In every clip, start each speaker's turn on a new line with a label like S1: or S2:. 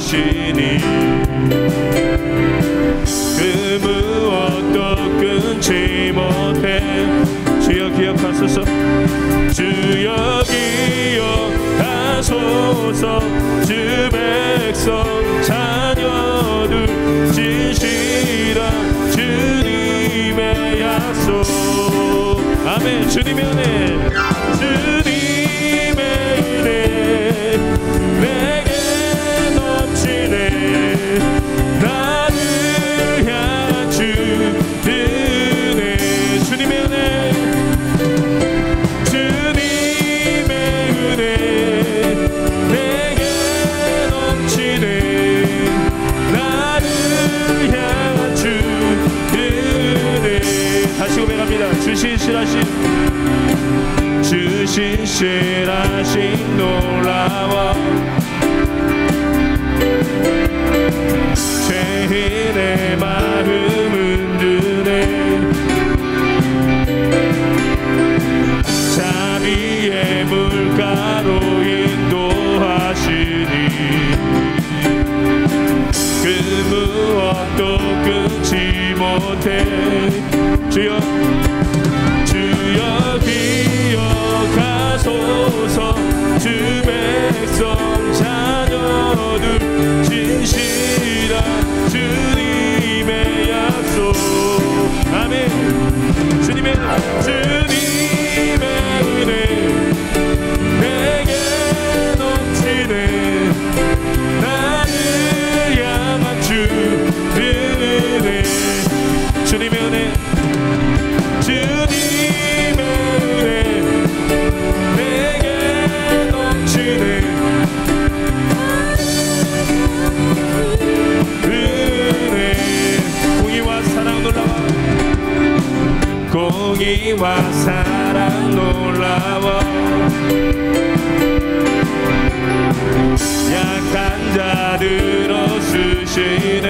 S1: 인도하시니 그 무엇도 끊지 못해. 주여 기억하소서. 주여 기억하소서. 주 백성 자녀들 진실한 주님의 약속. 아멘. 주님의 은혜, 주님의 은혜 내게 넘치네. 나를 향한 주의 은혜. 주님의 은혜, 주님의 은혜 내게 넘치네. 나를 향한 주의 은혜. 다시 고백합니다. 신실하신 놀라워 죄인의 마음은 드네. 자비의 물가로 인도하시니 그 무엇도 끊지 못해. 주여 기억하소서. 주 백성 자녀들 진실한 주님의 약속. 아멘. 주님의 은혜 내게 넘치네. 나를 향한 주의 은혜. 주님의 은혜, 주님의 은혜 내게 넘치네. 은혜. 공의와 사랑 놀라워. 공의와 사랑 놀라워. 약한 자들어 쓰시네.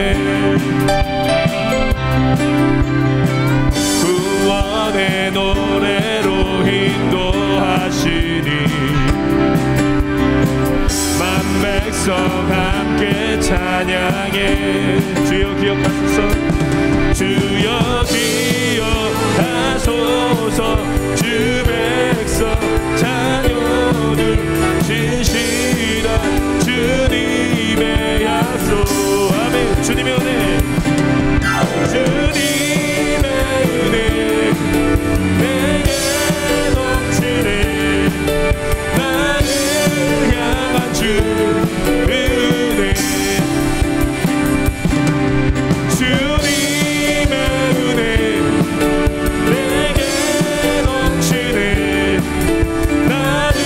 S1: 구원의 노래로 인도하시니 만 백성 함께 찬양해. 주여 기억하소서. 주여 기억하소서. 주 백성 자녀들 진실한 주님의 약속. 아멘. 주님의 은혜, 주님의 은혜 내게 넘치네. 나를 향한 주의 은혜. 주님의 은혜 내게 넘치네. 나를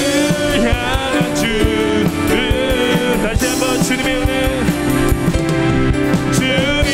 S1: 향한 주의. 다시 한번 주님의 은혜, 주님의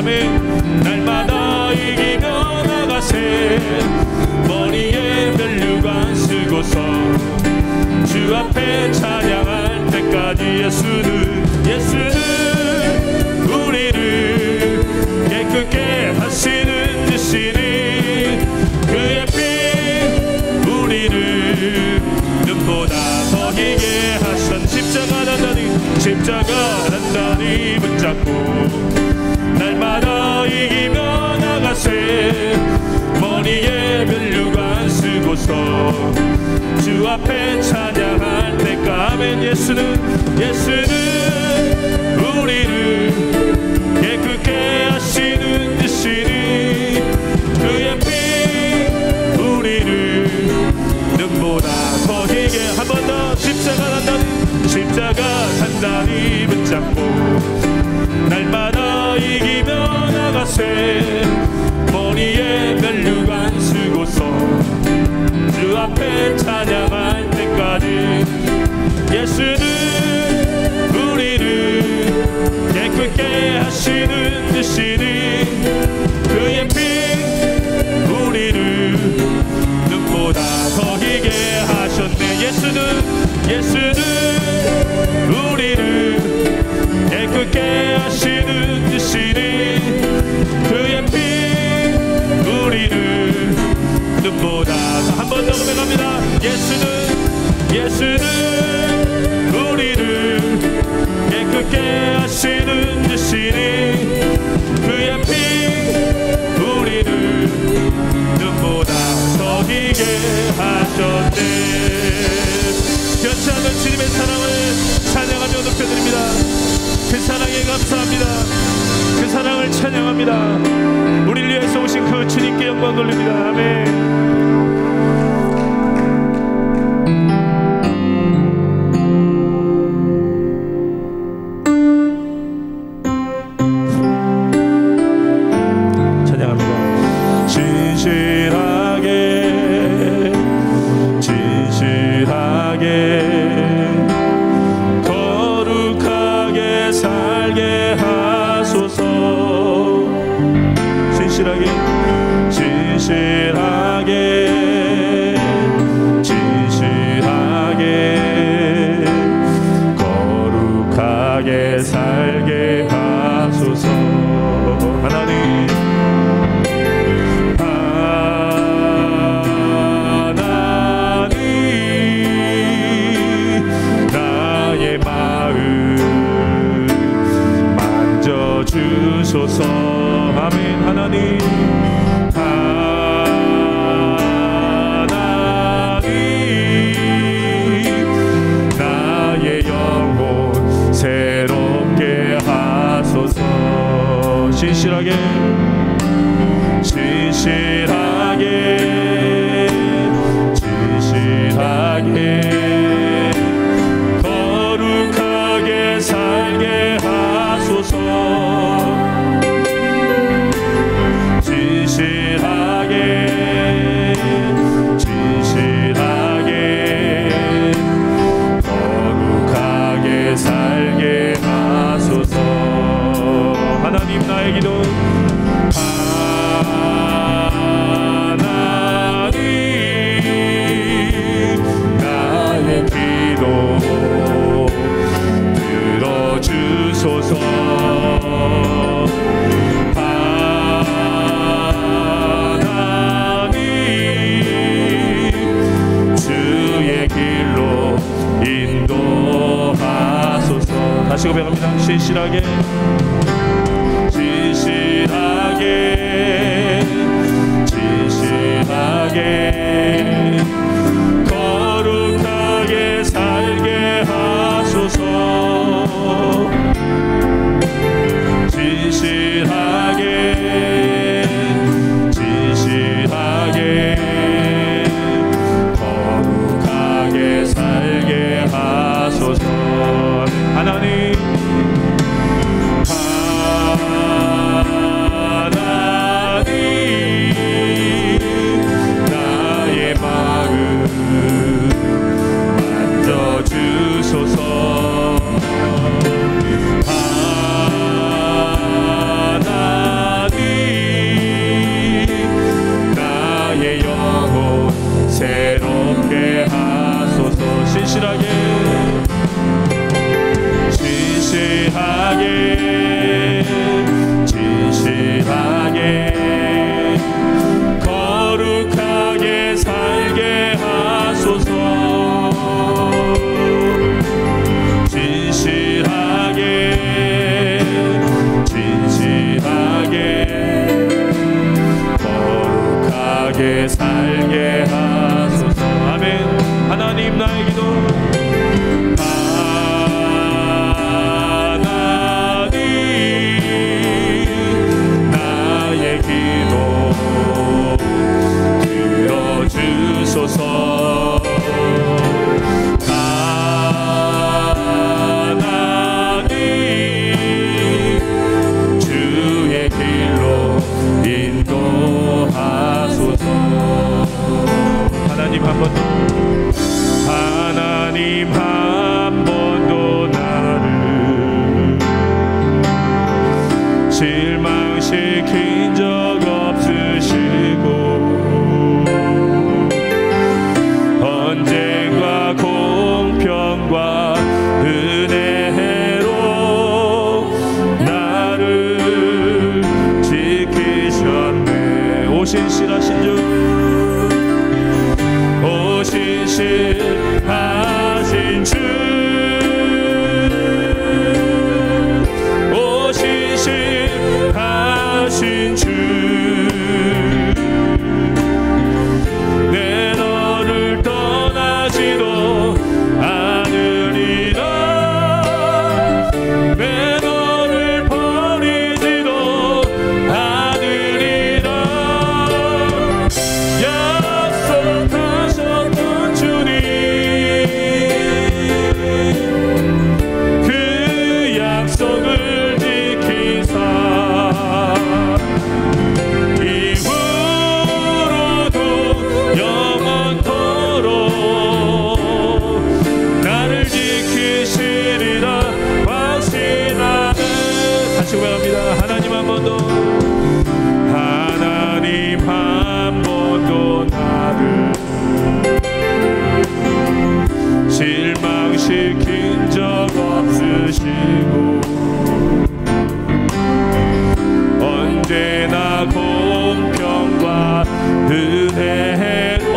S1: 아멘. 날마다 이기며 나가세 머리에 면류관 쓰고서 주 앞에 찬양할 때까지 예수는 우리를 깨끗게 하시는 주시니 그의 피 우리를 눈보다 더 희게 하신 십자가 단단히 붙잡고 날마다 이기며 나가세 머리에 면류관 쓰고서 주 앞에 찬양할 때까 아멘. 예수는 우리를 깨끗게 하시는 주시니 그의 피 우리를 눈보다 더 희게 한 번 더 십자가 단단히 붙잡고 날마다 이기며 나가세 머리에 면류관 쓰고서 주 앞에 찬양할 때까지 예수는 우리를 깨끗게 하시는 주시니 그의 피 우리를 눈보다 더 희게 하셨네. 예수는 우리를 깨끗게 하시는 주시니 그의 피 우리를 눈보다 한 번 더 고백합니다. 예수는 우리를 깨끗게 하시는 주시니 그의 피 우리를 눈보다 더 희게 하셨네. 변치 않는 주님의 사랑을 찬양하며 높여드립니다. 그 사랑에 감사합니다. 그 사랑을 찬양합니다. 우리를 위해서 오신 그 주님께 영광 돌립니다. 아멘.
S2: 거룩하게 살게 하소서. 하나님 나의 마음 만져주소서. 아멘. 하나님 나의 영혼 새롭게 하소서. 신실하게 거룩하게 살게 하소서. 거룩하게 살게 하소서. 하나님 나의 기도 나의 기도 들어주소서. 하나님 주의 길로 인도하소서. 다시 고백합니다. 신실하게 거룩하게 살게 하소서. 진실하게 거룩하게 살게 하소서. 하나님 함께 살게 하소서.
S1: 아멘. 하나님 나의 기도,
S2: 하나님 나의 기도 들어주소서. 하나님 주의 길로 인도하소서.
S1: 하나님 한 번 더,
S2: 하나님 한 번도 나를 실망시킨 적 없으시고 언젠가 공평과 은혜로 나를 지키셨네.
S1: 오신실하신 주,
S2: 오신실하신 주, 오신실하신 주, 내 너를 떠나지도 않으리라. 내 너를 버리지도 않으리라. 약속하셨던 주님, 그 약속을 지키사 이후로도 영원토록 나를 지키시리라 확신하네.
S1: 다시 고백합니다. 하나님 한 번 더,
S2: 하나님 한 번도 나를 실망시킨 적 없으시고 언제나 공평과 은혜로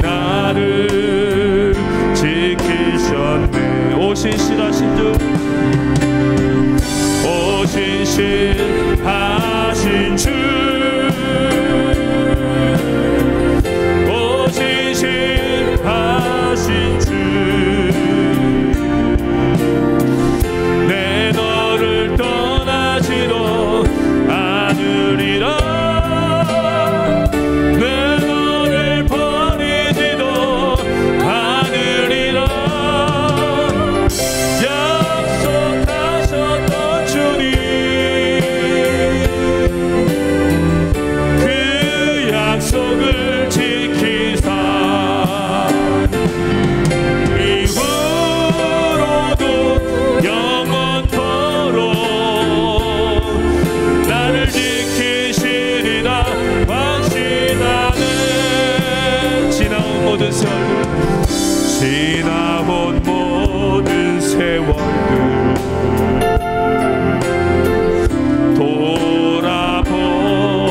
S2: 나를 지키셨네.
S1: 오신실하신 주,
S2: 오신실하신 주, 오신실하신 주, 내 너를 떠나지도 않으리라. 내 너를 버리지도 않으리라. 약속하셨던 주님, 그 약속을 지키사 이후로도 영원토록 나를 지키시리라 확신하네.
S1: 지나온 모든 세월들,
S2: 지나온 모든 세월들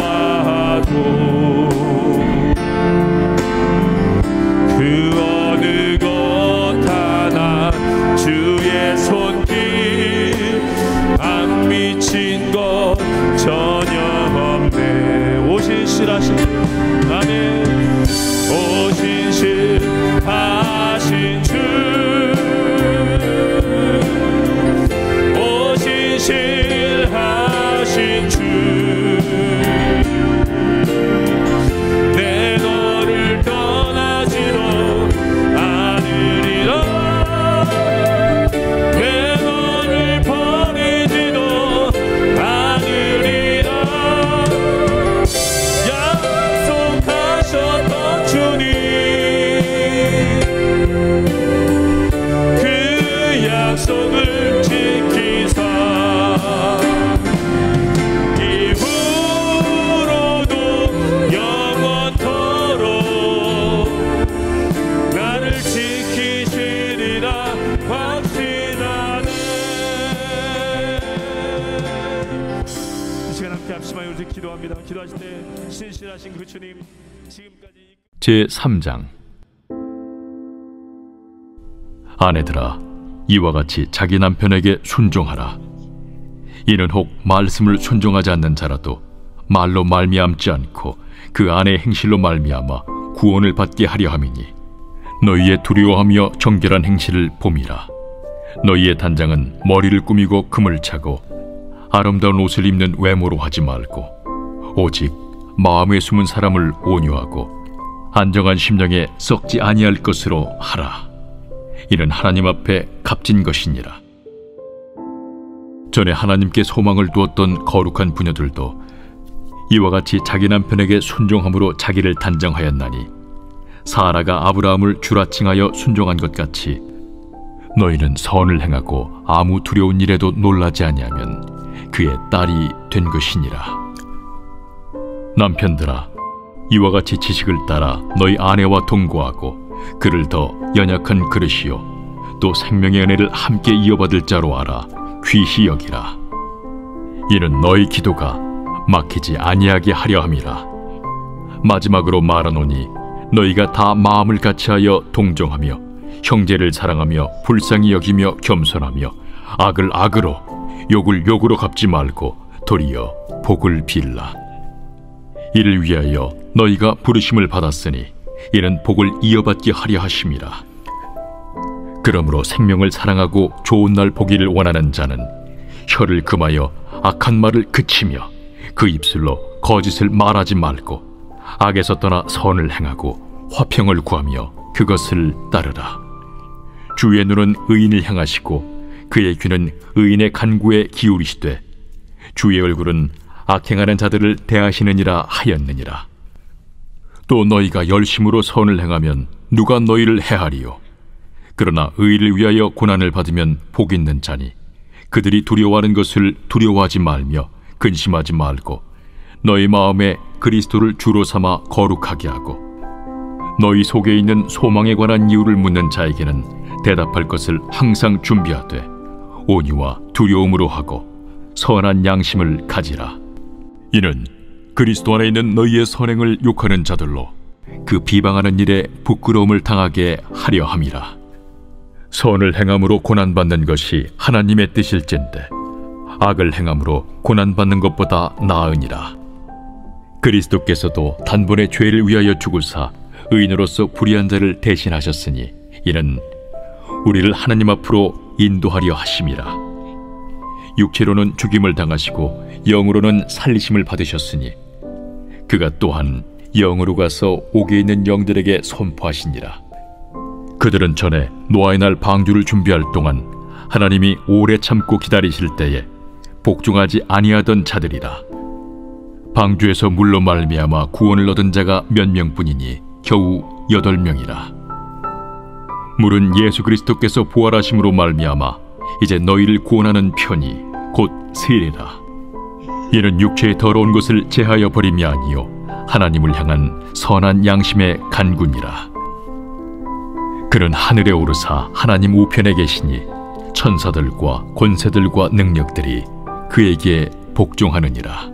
S2: 돌아보아도 그 어느 것 하나 주의 손길 안 미친 것 전혀 없네.
S1: 오신실하신 주, 아멘.
S2: 오신실하신 주, 오신실하신 주, 내 너를 떠나지도 않으리라. 내 너를 버리지도 않으리라. 약속하셨던 주님, 그 약속을 지키사 이후로도 영원토록 나를 지키시리라 확신하네.
S1: 이 시간 함께 합심하여 우리 기도합니다. 기도하실 때 신실하신 그 주님, 지금까지
S3: 제3장. 아내들아, 이와 같이 자기 남편에게 순종하라. 이는 혹 말씀을 순종하지 않는 자라도 말로 말미암지 않고 그 아내의 행실로 말미암아 구원을 받게 하려 함이니 너희의 두려워하며 정결한 행실을 봄이라. 너희의 단장은 머리를 꾸미고 금을 차고 아름다운 옷을 입는 외모로 하지 말고 오직 마음에 숨은 사람을 온유하고 안정한 심령에 썩지 아니할 것으로 하라. 이는 하나님 앞에 값진 것이니라. 전에 하나님께 소망을 두었던 거룩한 부녀들도 이와 같이 자기 남편에게 순종함으로 자기를 단장하였나니 사라가 아브라함을 주라칭하여 순종한 것 같이 너희는 선을 행하고 아무 두려운 일에도 놀라지 아니하면 그의 딸이 된 것이니라. 남편들아, 이와 같이 지식을 따라 너희 아내와 동거하고 그를 더 연약한 그릇이요 또 생명의 은혜를 함께 이어받을 자로 알아 귀히 여기라. 이는 너희 기도가 막히지 아니하게 하려 함이라. 마지막으로 말하노니 너희가 다 마음을 같이하여 동정하며 형제를 사랑하며 불쌍히 여기며 겸손하며 악을 악으로 욕을 욕으로 갚지 말고 도리어 복을 빌라. 이를 위하여 너희가 부르심을 받았으니 이는 복을 이어받게 하려 하심이라. 그러므로 생명을 사랑하고 좋은 날 보기를 원하는 자는 혀를 금하여 악한 말을 그치며 그 입술로 거짓을 말하지 말고 악에서 떠나 선을 행하고 화평을 구하며 그것을 따르라. 주의 눈은 의인을 향하시고 그의 귀는 의인의 간구에 기울이시되 주의 얼굴은 악행하는 자들을 대하시느니라 하였느니라. 또 너희가 열심으로 선을 행하면 누가 너희를 해하리요? 그러나 의를 위하여 고난을 받으면 복 있는 자니 그들이 두려워하는 것을 두려워하지 말며 근심하지 말고 너희 마음에 그리스도를 주로 삼아 거룩하게 하고 너희 속에 있는 소망에 관한 이유를 묻는 자에게는 대답할 것을 항상 준비하되 온유와 두려움으로 하고 선한 양심을 가지라. 이는 그리스도 안에 있는 너희의 선행을 욕하는 자들로 그 비방하는 일에 부끄러움을 당하게 하려 함이라. 선을 행함으로 고난받는 것이 하나님의 뜻일진데 악을 행함으로 고난받는 것보다 나으니라. 그리스도께서도 단번에 죄를 위하여 죽으사 의인으로서 불의한 자를 대신하셨으니 이는 우리를 하나님 앞으로 인도하려 하심이라. 육체로는 죽임을 당하시고 영으로는 살리심을 받으셨으니 그가 또한 영으로 가서 옥에 있는 영들에게 선포하시니라. 그들은 전에 노아의 날 방주를 준비할 동안 하나님이 오래 참고 기다리실 때에 복종하지 아니하던 자들이라. 방주에서 물로 말미암아 구원을 얻은 자가 몇 명뿐이니 겨우 8명이라. 물은 예수 그리스도께서 부활하심으로 말미암아 이제 너희를 구원하는 편이 곧 세례라. 이는 육체의 더러운 것을 제하여 버림이 아니요 하나님을 향한 선한 양심의 간구니라. 그는 하늘에 오르사 하나님 우편에 계시니 천사들과 권세들과 능력들이 그에게 복종하느니라.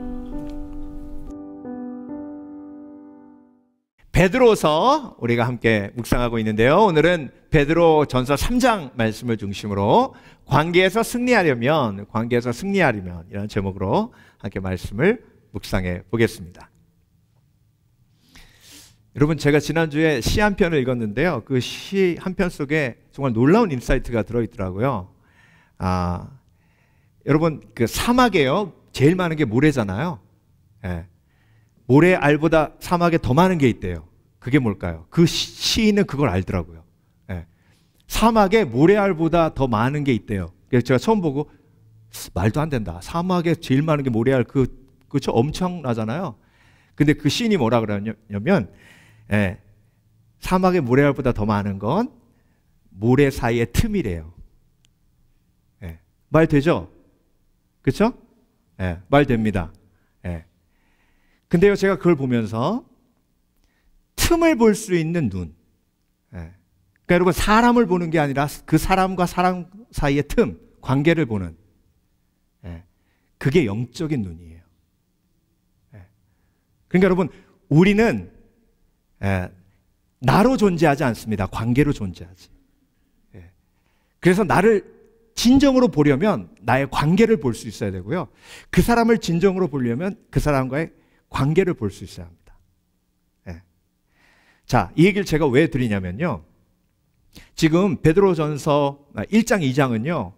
S4: 베드로서 우리가 함께 묵상하고 있는데요. 오늘은 베드로 전서 3장 말씀을 중심으로 관계에서 승리하려면 이라는 제목으로 함께 말씀을 묵상해 보겠습니다. 여러분, 제가 지난주에 시 한 편을 읽었는데요. 그 시 한 편 속에 정말 놀라운 인사이트가 들어있더라고요. 여러분, 그 사막에요 제일 많은 게 모래잖아요. 예. 모래알보다 사막에 더 많은 게 있대요. 그게 뭘까요? 그 시인은 그걸 알더라고요. 예. 사막에 모래알보다 더 많은 게 있대요. 그래서 제가 처음 보고 말도 안 된다. 사막에 제일 많은 게 모래알, 그쵸? 엄청나잖아요. 근데 그 시인이 뭐라 그러냐면, 예, 사막의 모래알보다 더 많은 건 모래 사이의 틈이래요. 예. 말 되죠? 그쵸? 예, 말 됩니다. 예. 근데요, 제가 그걸 보면서 틈을 볼 수 있는 눈. 예. 그러니까 여러분, 사람을 보는 게 아니라 그 사람과 사람 사이의 틈, 관계를 보는. 예. 그게 영적인 눈이에요. 예. 그러니까 여러분, 우리는 나로 존재하지 않습니다. 관계로 존재하지. 예. 그래서 나를 진정으로 보려면 나의 관계를 볼 수 있어야 되고요. 그 사람을 진정으로 보려면 그 사람과의 관계를 볼 수 있어야 합니다. 자, 이 얘기를 제가 왜 드리냐면요. 지금 베드로전서 1장, 2장은요.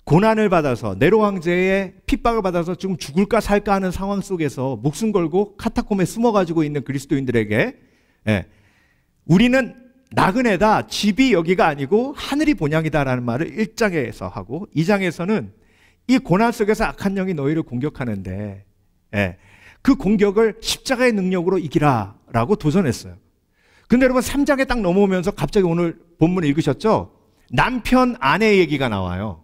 S4: 고난을 받아서 네로 황제의 핍박을 받아서 지금 죽을까 살까 하는 상황 속에서 목숨 걸고 카타콤에 숨어가지고 있는 그리스도인들에게 우리는 나그네다, 집이 여기가 아니고 하늘이 본향이다라는 말을 1장에서 하고 2장에서는 이 고난 속에서 악한 영이 너희를 공격하는데 그 공격을 십자가의 능력으로 이기라 라고 도전했어요. 근데 여러분 3장에 딱 넘어오면서 갑자기 오늘 본문 읽으셨죠? 남편 아내 얘기가 나와요.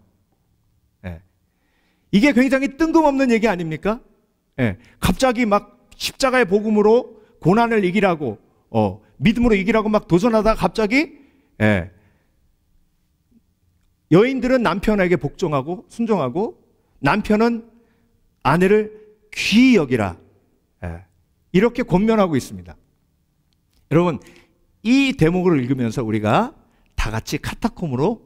S4: 이게 굉장히 뜬금없는 얘기 아닙니까? 갑자기 막 십자가의 복음으로 고난을 이기라고 믿음으로 이기라고 막 도전하다가 갑자기 여인들은 남편에게 복종하고 순종하고 남편은 아내를 귀히 여기라 이렇게 권면하고 있습니다. 여러분 이 대목을 읽으면서 우리가 다 같이 카타콤으로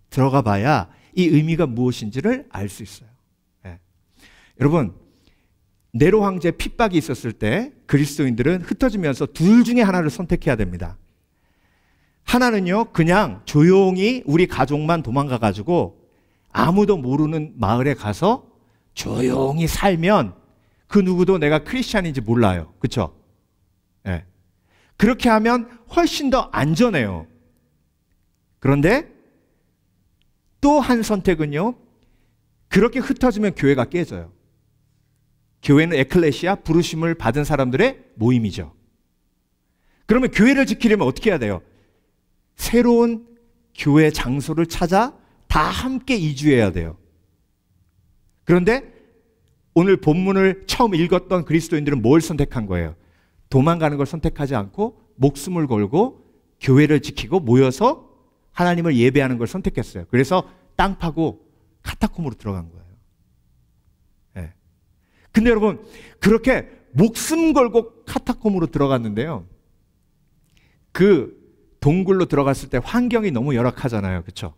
S4: 들어가 봐야 이 의미가 무엇인지를 알 수 있어요. 여러분 네로 황제 핍박이 있었을 때 그리스도인들은 흩어지면서 둘 중에 하나를 선택해야 됩니다. 하나는요 그냥 조용히 우리 가족만 도망가 가지고 아무도 모르는 마을에 가서 조용히 살면 그 누구도 내가 크리스찬인지 몰라요. 그렇죠? 그렇게 하면 훨씬 더 안전해요. 그런데 또 한 선택은요 그렇게 흩어지면 교회가 깨져요. 교회는 에클레시아, 부르심을 받은 사람들의 모임이죠. 그러면 교회를 지키려면 어떻게 해야 돼요? 새로운 교회 장소를 찾아 다 함께 이주해야 돼요. 그런데 오늘 본문을 처음 읽었던 그리스도인들은 뭘 선택한 거예요? 도망가는 걸 선택하지 않고 목숨을 걸고 교회를 지키고 모여서 하나님을 예배하는 걸 선택했어요. 그래서 땅 파고 카타콤으로 들어간 거예요. 근데 여러분 그렇게 목숨 걸고 카타콤으로 들어갔는데요. 그 동굴로 들어갔을 때 환경이 너무 열악하잖아요. 그렇죠?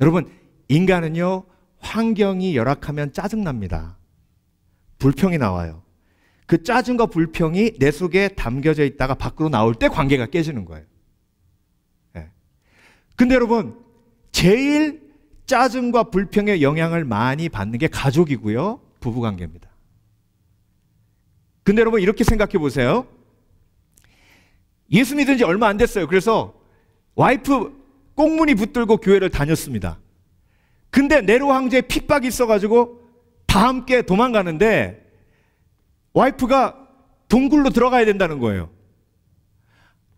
S4: 여러분 인간은요 환경이 열악하면 짜증납니다. 불평이 나와요. 그 짜증과 불평이 내 속에 담겨져 있다가 밖으로 나올 때 관계가 깨지는 거예요. 근데 여러분 제일 짜증과 불평의 영향을 많이 받는 게 가족이고요. 부부관계입니다. 근데 여러분 이렇게 생각해 보세요. 예수 믿은 지 얼마 안 됐어요. 그래서 와이프 꽁무니 붙들고 교회를 다녔습니다. 근데 네로 황제의 핍박이 있어가지고 다 함께 도망가는데 와이프가 동굴로 들어가야 된다는 거예요.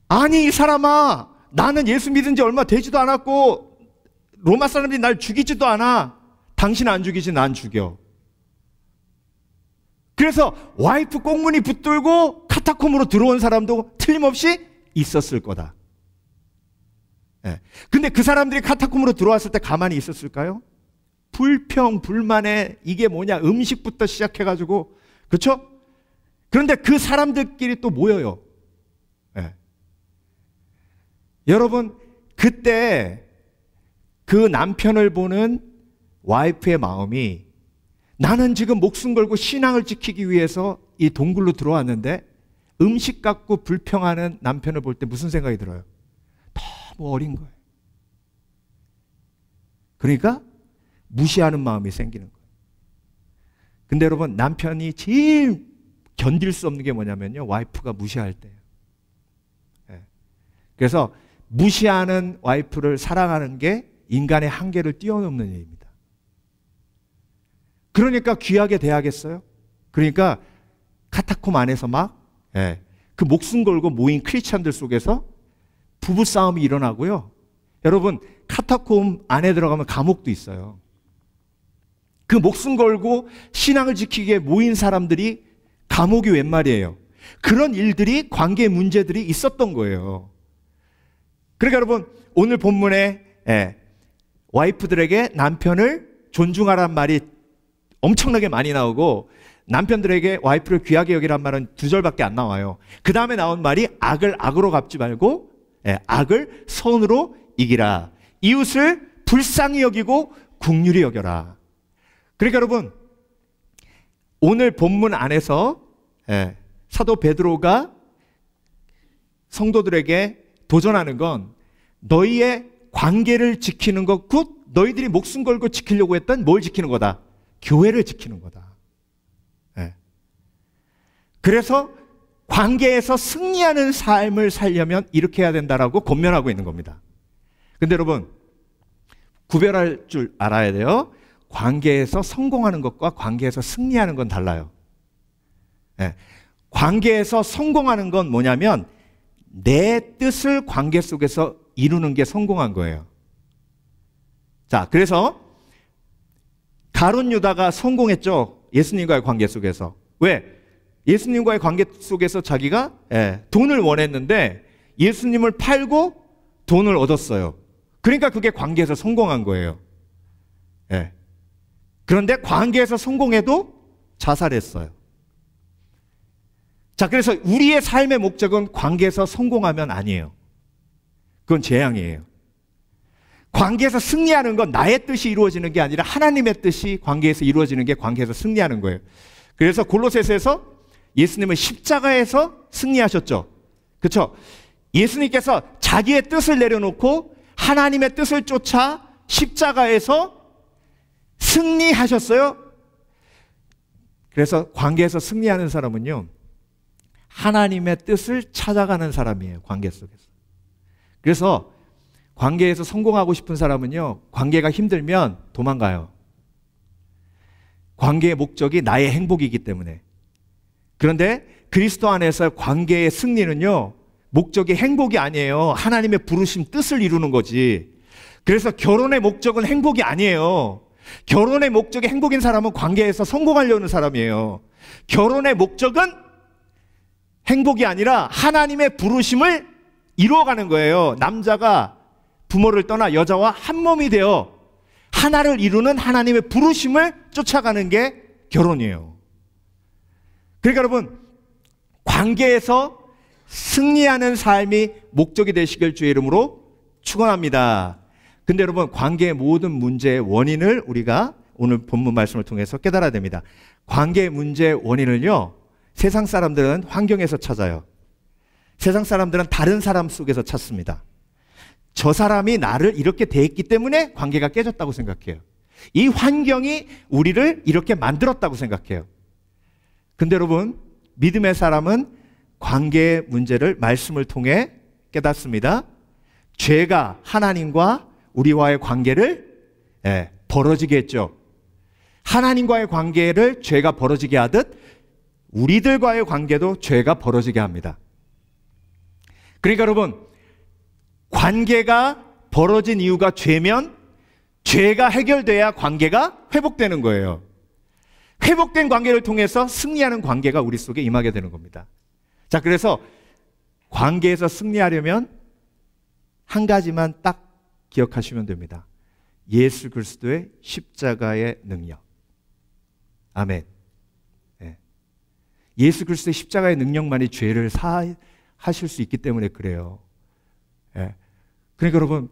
S4: 아니 이 사람아 나는 예수 믿은 지 얼마 되지도 않았고 로마 사람들이 날 죽이지도 않아. 당신 안 죽이지 난 죽여. 그래서 와이프 꽁무니 붙들고 카타콤으로 들어온 사람도 틀림없이 있었을 거다. 근데 그 사람들이 카타콤으로 들어왔을 때 가만히 있었을까요? 불평, 불만에 이게 뭐냐 음식부터 시작해가지고 그렇죠? 그런데 그 사람들끼리 또 모여요. 여러분 그때 그 남편을 보는 와이프의 마음이 나는 지금 목숨 걸고 신앙을 지키기 위해서 이 동굴로 들어왔는데 음식 갖고 불평하는 남편을 볼 때 무슨 생각이 들어요? 너무 어린 거예요. 그러니까 무시하는 마음이 생기는 거예요. 근데 여러분 남편이 제일 견딜 수 없는 게 뭐냐면요 와이프가 무시할 때예요. 그래서 무시하는 와이프를 사랑하는 게 인간의 한계를 뛰어넘는 일입니다. 그러니까 귀하게 대하겠어요? 그러니까 카타콤 안에서 막 그 목숨 걸고 모인 크리스찬들 속에서 부부싸움이 일어나고요. 여러분 카타콤 안에 들어가면 감옥도 있어요. 그 목숨 걸고 신앙을 지키기 위해 모인 사람들이 감옥이 웬 말이에요. 그런 일들이 관계 문제들이 있었던 거예요. 그러니까 여러분 오늘 본문에 와이프들에게 남편을 존중하란 말이 엄청나게 많이 나오고 남편들에게 와이프를 귀하게 여기란 말은 2절밖에 안 나와요. 그 다음에 나온 말이 악을 악으로 갚지 말고 악을 선으로 이기라. 이웃을 불쌍히 여기고 긍휼히 여겨라. 그러니까 여러분 오늘 본문 안에서 사도 베드로가 성도들에게 도전하는 건 너희의 관계를 지키는 것, 곧 너희들이 목숨 걸고 지키려고 했던 뭘 지키는 거다? 교회를 지키는 거다. 네. 그래서 관계에서 승리하는 삶을 살려면 이렇게 해야 된다라고 권면하고 있는 겁니다. 근데 여러분, 구별할 줄 알아야 돼요. 관계에서 성공하는 것과 관계에서 승리하는 건 달라요. 네. 관계에서 성공하는 건 뭐냐면 내 뜻을 관계 속에서 이루는 게 성공한 거예요. 자, 그래서 가룟 유다가 성공했죠. 예수님과의 관계 속에서. 왜? 예수님과의 관계 속에서 자기가 돈을 원했는데 예수님을 팔고 돈을 얻었어요. 그러니까 그게 관계에서 성공한 거예요. 그런데 관계에서 성공해도 자살했어요. 자, 그래서 우리의 삶의 목적은 관계에서 성공하면 아니에요. 그건 재앙이에요. 관계에서 승리하는 건 나의 뜻이 이루어지는 게 아니라 하나님의 뜻이 관계에서 이루어지는 게 관계에서 승리하는 거예요. 그래서 골로새서에서 예수님은 십자가에서 승리하셨죠. 그렇죠? 예수님께서 자기의 뜻을 내려놓고 하나님의 뜻을 쫓아 십자가에서 승리하셨어요. 그래서 관계에서 승리하는 사람은요, 하나님의 뜻을 찾아가는 사람이에요. 관계 속에서. 그래서 관계에서 성공하고 싶은 사람은요, 관계가 힘들면 도망가요. 관계의 목적이 나의 행복이기 때문에. 그런데 그리스도 안에서 관계의 승리는요, 목적이 행복이 아니에요. 하나님의 부르심 뜻을 이루는 거지. 그래서 결혼의 목적은 행복이 아니에요. 결혼의 목적이 행복인 사람은 관계에서 성공하려는 사람이에요. 결혼의 목적은 행복이 아니라 하나님의 부르심을 이루어가는 거예요. 남자가 부모를 떠나 여자와 한 몸이 되어 하나를 이루는 하나님의 부르심을 쫓아가는 게 결혼이에요. 그러니까 여러분, 관계에서 승리하는 삶이 목적이 되시길 주의 이름으로 축원합니다. 근데 여러분, 관계의 모든 문제의 원인을 우리가 오늘 본문 말씀을 통해서 깨달아야 됩니다. 관계의 문제의 원인을요, 세상 사람들은 환경에서 찾아요. 세상 사람들은 다른 사람 속에서 찾습니다. 저 사람이 나를 이렇게 대했기 때문에 관계가 깨졌다고 생각해요. 이 환경이 우리를 이렇게 만들었다고 생각해요. 근데 여러분, 믿음의 사람은 관계의 문제를 말씀을 통해 깨닫습니다. 죄가 하나님과 우리와의 관계를 벌어지게 했죠. 하나님과의 관계를 죄가 벌어지게 하듯 우리들과의 관계도 죄가 벌어지게 합니다. 그러니까 여러분, 관계가 벌어진 이유가 죄면 죄가 해결돼야 관계가 회복되는 거예요. 회복된 관계를 통해서 승리하는 관계가 우리 속에 임하게 되는 겁니다. 자, 그래서 관계에서 승리하려면 한 가지만 딱 기억하시면 됩니다. 예수 그리스도의 십자가의 능력. 아멘. 예수 그리스도의 십자가의 능력만이 죄를 사하실 수 있기 때문에 그래요. 그러니까 여러분,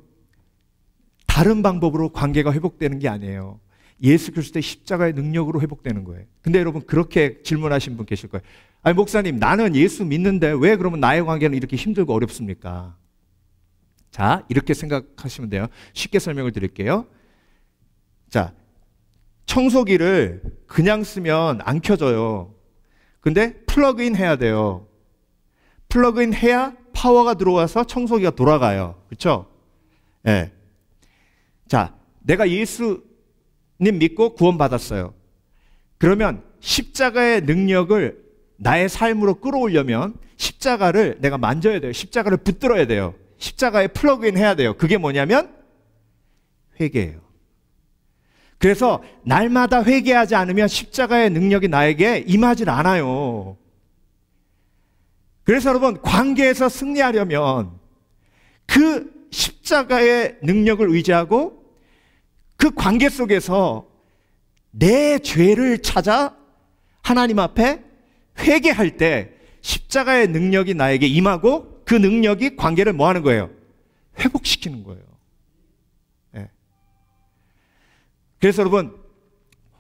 S4: 다른 방법으로 관계가 회복되는 게 아니에요. 예수 그리스도의 십자가의 능력으로 회복되는 거예요. 근데 여러분, 그렇게 질문하신 분 계실 거예요. 아니, 목사님, 나는 예수 믿는데 왜 그러면 나의 관계는 이렇게 힘들고 어렵습니까? 자, 이렇게 생각하시면 돼요. 쉽게 설명을 드릴게요. 자, 청소기를 그냥 쓰면 안 켜져요. 근데 플러그인 해야 돼요. 플러그인 해야 파워가 들어와서 청소기가 돌아가요. 그렇죠? 예. 자, 내가 예수님 믿고 구원받았어요. 그러면 십자가의 능력을 나의 삶으로 끌어오려면 십자가를 내가 만져야 돼요. 십자가를 붙들어야 돼요. 십자가에 플러그인 해야 돼요. 그게 뭐냐면 회개예요. 그래서 날마다 회개하지 않으면 십자가의 능력이 나에게 임하질 않아요. 그래서 여러분, 관계에서 승리하려면 그 십자가의 능력을 의지하고 그 관계 속에서 내 죄를 찾아 하나님 앞에 회개할 때 십자가의 능력이 나에게 임하고 그 능력이 관계를 뭐 하는 거예요? 회복시키는 거예요. 네. 그래서 여러분,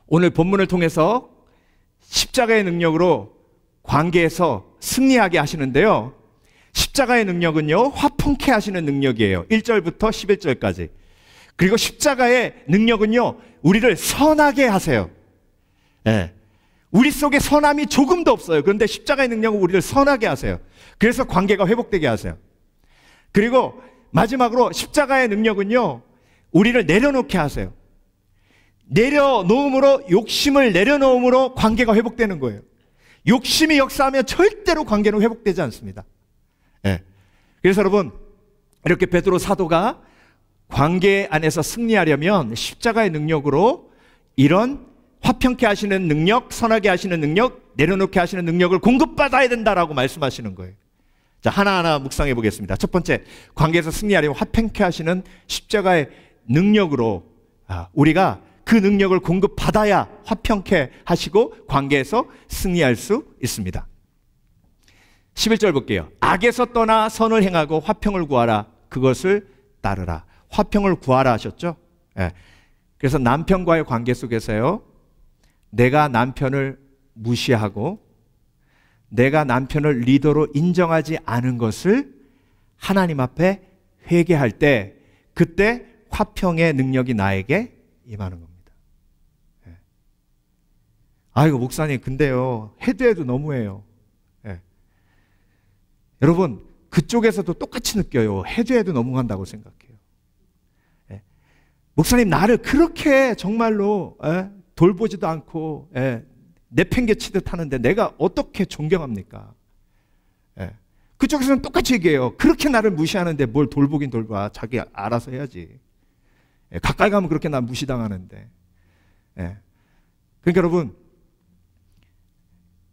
S4: 오늘 본문을 통해서 십자가의 능력으로 관계에서 승리하게 하시는데요. 십자가의 능력은요, 화평케 하시는 능력이에요. 1절부터 11절까지. 그리고 십자가의 능력은요, 우리를 선하게 하세요. 예. 우리 속에 선함이 조금도 없어요. 그런데 십자가의 능력은 우리를 선하게 하세요. 그래서 관계가 회복되게 하세요. 그리고 마지막으로 십자가의 능력은요, 우리를 내려놓게 하세요. 내려놓음으로, 욕심을 내려놓음으로 관계가 회복되는 거예요. 욕심이 역사하면 절대로 관계는 회복되지 않습니다. 예. 그래서 여러분, 이렇게 베드로 사도가 관계 안에서 승리하려면 십자가의 능력으로 이런 화평케 하시는 능력, 선하게 하시는 능력, 내려놓게 하시는 능력을 공급받아야 된다라고 말씀하시는 거예요. 자, 하나하나 묵상해 보겠습니다. 첫 번째, 관계에서 승리하려면 화평케 하시는 십자가의 능력으로 우리가 그 능력을 공급받아야 화평케 하시고 관계에서 승리할 수 있습니다. 11절 볼게요. 악에서 떠나 선을 행하고 화평을 구하라. 그것을 따르라. 화평을 구하라 하셨죠? 예. 그래서 남편과의 관계 속에서요, 내가 남편을 무시하고 내가 남편을 리더로 인정하지 않은 것을 하나님 앞에 회개할 때, 그때 화평의 능력이 나에게 임하는 겁니다. 예. 아이고 목사님, 근데요, 해도 너무해요. 예. 여러분, 그쪽에서도 똑같이 느껴요. 해도 너무한다고 생각해요. 예. 목사님, 나를 그렇게 정말로 돌보지도 않고 내팽개치듯 하는데 내가 어떻게 존경합니까? 그쪽에서는 똑같이 얘기해요. 그렇게 나를 무시하는데 뭘 돌보긴 돌봐. 자기 알아서 해야지. 가까이 가면 그렇게 나 무시당하는데. 그러니까 여러분,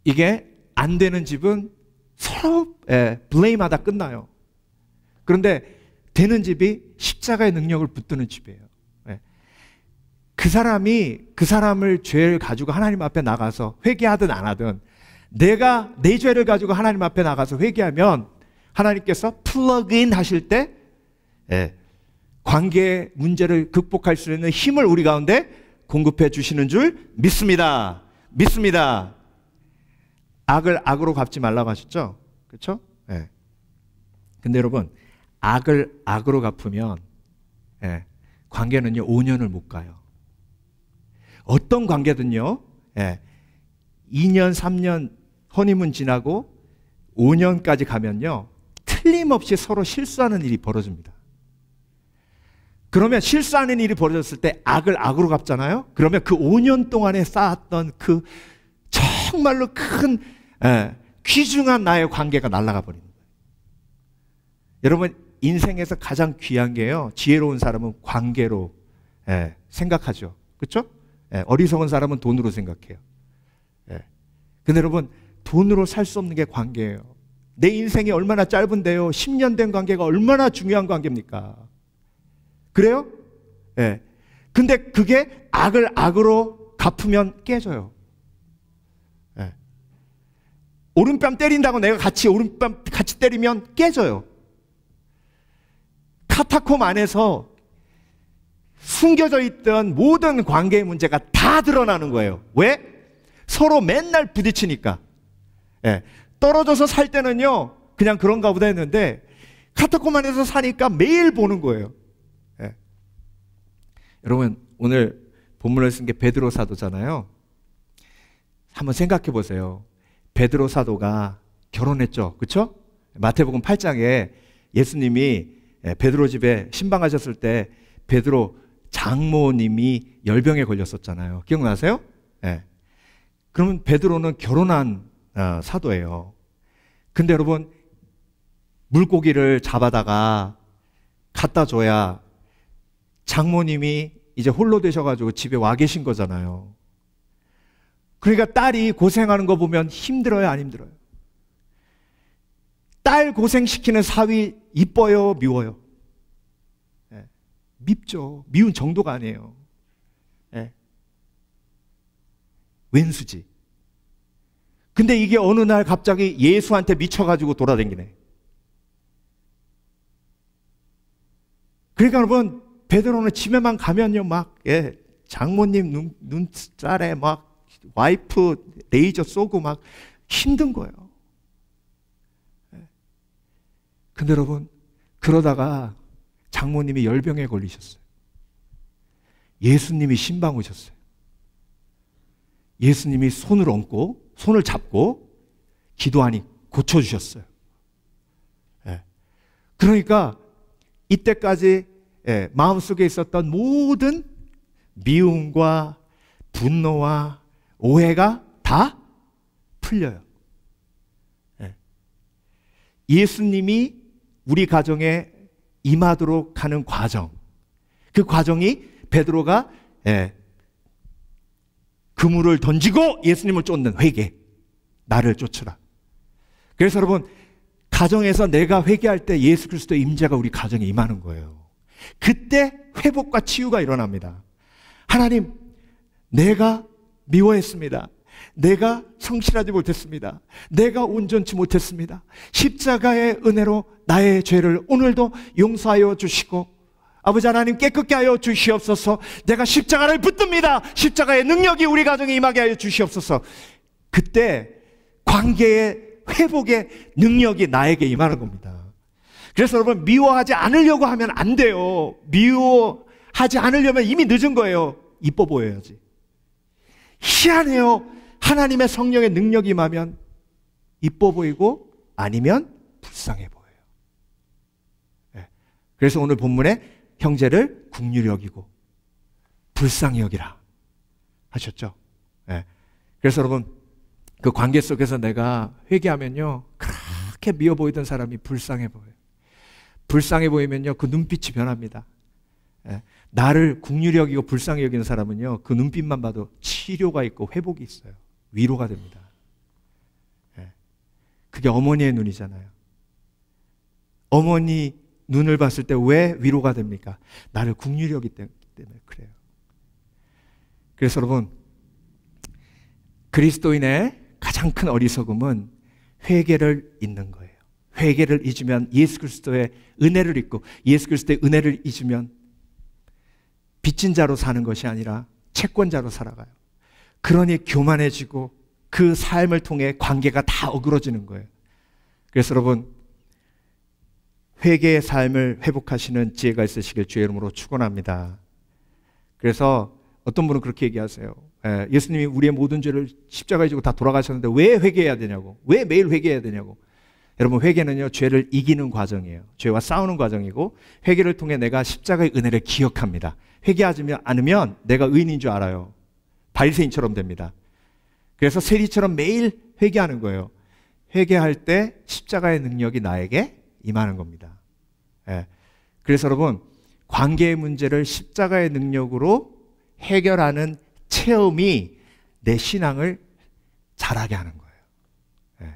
S4: 이게 안 되는 집은 서로 블레임하다 끝나요. 그런데 되는 집이 십자가의 능력을 붙드는 집이에요. 그 사람을 죄를 가지고 하나님 앞에 나가서 회개하든 안 하든, 내가 내 죄를 가지고 하나님 앞에 나가서 회개하면 하나님께서 플러그인 하실 때 관계의 문제를 극복할 수 있는 힘을 우리 가운데 공급해 주시는 줄 믿습니다. 믿습니다. 악을 악으로 갚지 말라고 하셨죠? 그렇죠? 네. 근데 여러분, 악을 악으로 갚으면 관계는요 5년을 못 가요. 어떤 관계든요 2년 3년 허니문 지나고 5년까지 가면요 틀림없이 서로 실수하는 일이 벌어집니다. 그러면 실수하는 일이 벌어졌을 때 악을 악으로 갚잖아요. 그러면 그 5년 동안에 쌓았던 그 정말로 큰 귀중한 나의 관계가 날아가 버리는 거예요. 여러분, 인생에서 가장 귀한 게요, 지혜로운 사람은 관계로 생각하죠. 그렇죠? 어리석은 사람은 돈으로 생각해요. 근데 여러분, 돈으로 살 수 없는 게 관계예요. 내 인생이 얼마나 짧은데요, 10년 된 관계가 얼마나 중요한 관계입니까? 그래요? 근데 그게 악을 악으로 갚으면 깨져요. 오른뺨 때린다고 내가 같이 오른뺨 같이 때리면 깨져요. 카타콤 안에서 숨겨져 있던 모든 관계의 문제가 다 드러나는 거예요. 왜? 서로 맨날 부딪히니까. 떨어져서 살 때는요 그냥 그런가 보다 했는데, 카타콤 안에서 사니까 매일 보는 거예요. 여러분, 오늘 본문을 쓴 게 베드로 사도잖아요. 한번 생각해 보세요. 베드로 사도가 결혼했죠. 그렇죠? 마태복음 8장에 예수님이 베드로 집에 신방하셨을 때 베드로 장모님이 열병에 걸렸었잖아요. 기억나세요? 그러면 베드로는 결혼한 사도예요. 근데 여러분, 물고기를 잡아다가 갖다 줘야 장모님이 이제 홀로 되셔가지고 집에 와 계신 거잖아요. 그러니까 딸이 고생하는 거 보면 힘들어요, 안 힘들어요? 딸 고생시키는 사위 이뻐요, 미워요? 밉죠. 미운 정도가 아니에요. 왼수지. 근데 이게 어느 날 갑자기 예수한테 미쳐가지고 돌아다니네. 그러니까 여러분, 베드로는 집에만 가면요 막 장모님 눈살에 막 와이프 레이저 쏘고 막 힘든 거예요. 근데 여러분, 그러다가 장모님이 열병에 걸리셨어요. 예수님이 신방 오셨어요. 예수님이 손을 잡고 기도하니 고쳐주셨어요. 예. 그러니까 이때까지 마음속에 있었던 모든 미움과 분노와 오해가 다 풀려요. 예수님이 우리 가정에 임하도록 하는 과정, 그 과정이 베드로가 그물을 던지고 예수님을 쫓는 회개, 나를 쫓으라. 그래서 여러분, 가정에서 내가 회개할 때 예수 그리스도의 임재가 우리 가정에 임하는 거예요. 그때 회복과 치유가 일어납니다. 하나님, 내가 미워했습니다. 내가 성실하지 못했습니다. 내가 온전치 못했습니다. 십자가의 은혜로 나의 죄를 오늘도 용서하여 주시고 아버지 하나님 깨끗게 하여 주시옵소서. 내가 십자가를 붙듭니다. 십자가의 능력이 우리 가정에 임하게 하여 주시옵소서. 그때 관계의 회복의 능력이 나에게 임하는 겁니다. 그래서 여러분, 미워하지 않으려고 하면 안 돼요. 미워하지 않으려면 이미 늦은 거예요. 이뻐 보여야지. 희한해요. 하나님의 성령의 능력이 임하면 이뻐 보이고 아니면 불쌍해 보여요. 그래서 오늘 본문에 형제를 긍휼히 여기고 불쌍히 여기라 하셨죠. 그래서 여러분, 그 관계 속에서 내가 회개하면요, 그렇게 미워 보이던 사람이 불쌍해 보여요. 불쌍해 보이면요, 그 눈빛이 변합니다. 나를 긍휼히 여기고 불쌍히 여기는 사람은요, 그 눈빛만 봐도 치료가 있고 회복이 있어요. 위로가 됩니다. 그게 어머니의 눈이잖아요. 어머니 눈을 봤을 때 왜 위로가 됩니까? 나를 긍휼히 여기기 때문에 그래요. 그래서 여러분, 그리스도인의 가장 큰 어리석음은 회개를 잊는 거예요. 회개를 잊으면 예수 그리스도의 은혜를 잊고, 예수 그리스도의 은혜를 잊으면 빚진 자로 사는 것이 아니라 채권자로 살아가요. 그러니 교만해지고 그 삶을 통해 관계가 다 어그러지는 거예요. 그래서 여러분, 회개의 삶을 회복하시는 지혜가 있으시길 주의 이름으로 축원합니다. 그래서 어떤 분은 그렇게 얘기하세요. 예수님이 우리의 모든 죄를 십자가에 지고 다 돌아가셨는데 왜 회개해야 되냐고, 왜 매일 회개해야 되냐고. 여러분, 회개는요, 죄를 이기는 과정이에요. 죄와 싸우는 과정이고, 회개를 통해 내가 십자가의 은혜를 기억합니다. 회개하지 않으면 내가 의인인 줄 알아요. 바리새인처럼 됩니다. 그래서 세리처럼 매일 회개하는 거예요. 회개할 때 십자가의 능력이 나에게 임하는 겁니다. 그래서 여러분, 관계의 문제를 십자가의 능력으로 해결하는 체험이 내 신앙을 자라게 하는 거예요.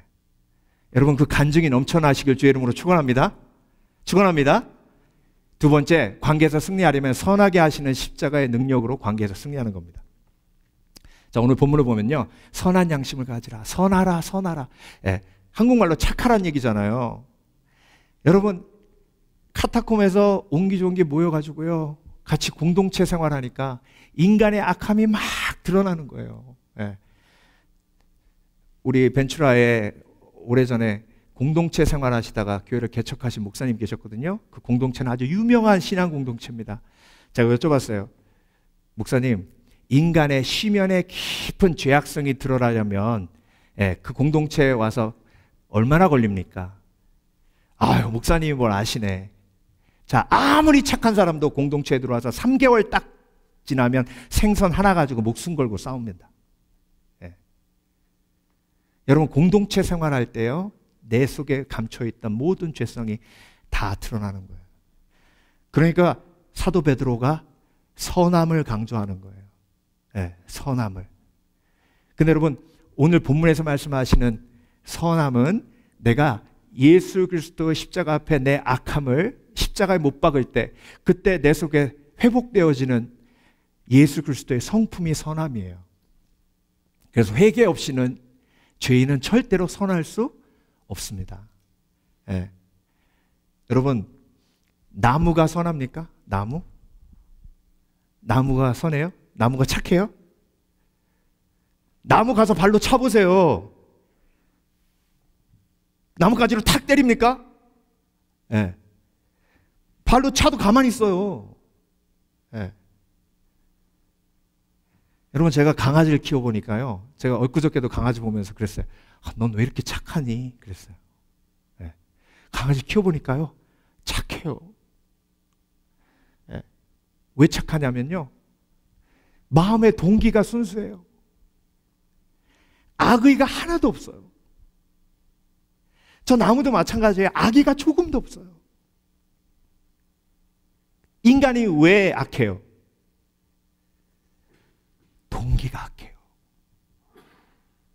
S4: 여러분, 그 간증이 넘쳐나시길 주의 이름으로 축원합니다. 축원합니다. 두 번째, 관계에서 승리하려면 선하게 하시는 십자가의 능력으로 관계에서 승리하는 겁니다. 자, 오늘 본문을 보면요, 선한 양심을 가지라, 선하라, 선하라. 한국말로 착하란 얘기잖아요. 여러분, 카타콤에서 옹기종기 모여가지고요, 같이 공동체 생활하니까 인간의 악함이 막 드러나는 거예요. 우리 벤츄라에 오래전에 공동체 생활하시다가 교회를 개척하신 목사님 계셨거든요. 그 공동체는 아주 유명한 신앙 공동체입니다. 제가 여쭤봤어요. 목사님, 인간의 심연에 깊은 죄악성이 드러나려면 그 공동체에 와서 얼마나 걸립니까? 아유, 목사님이 뭘 아시네. 자, 아무리 착한 사람도 공동체에 들어와서 3개월 딱 지나면 생선 하나 가지고 목숨 걸고 싸웁니다. 여러분, 공동체 생활할 때요, 내 속에 감춰있던 모든 죄성이 다 드러나는 거예요. 그러니까 사도 베드로가 선함을 강조하는 거예요. 선함을. 근데 여러분, 오늘 본문에서 말씀하시는 선함은 내가 예수 그리스도의 십자가 앞에 내 악함을 십자가에 못 박을 때, 그때 내 속에 회복되어지는 예수 그리스도의 성품이 선함이에요. 그래서 회개 없이는 죄인은 절대로 선할 수 없습니다. 여러분, 나무가 선합니까? 나무가 선해요? 나무가 착해요? 나무 가서 발로 쳐보세요. 나뭇가지로 탁 때립니까? 예. 발로 차도 가만히 있어요. 예. 여러분, 제가 강아지를 키워보니까요, 제가 엊그저께도 강아지 보면서 그랬어요. 넌 왜 이렇게 착하니? 그랬어요. 예. 강아지 키워보니까요, 착해요. 예. 왜 착하냐면요, 마음의 동기가 순수해요. 악의가 하나도 없어요. 저 나무도 마찬가지예요. 악의가 조금도 없어요. 인간이 왜 악해요? 동기가 악해요.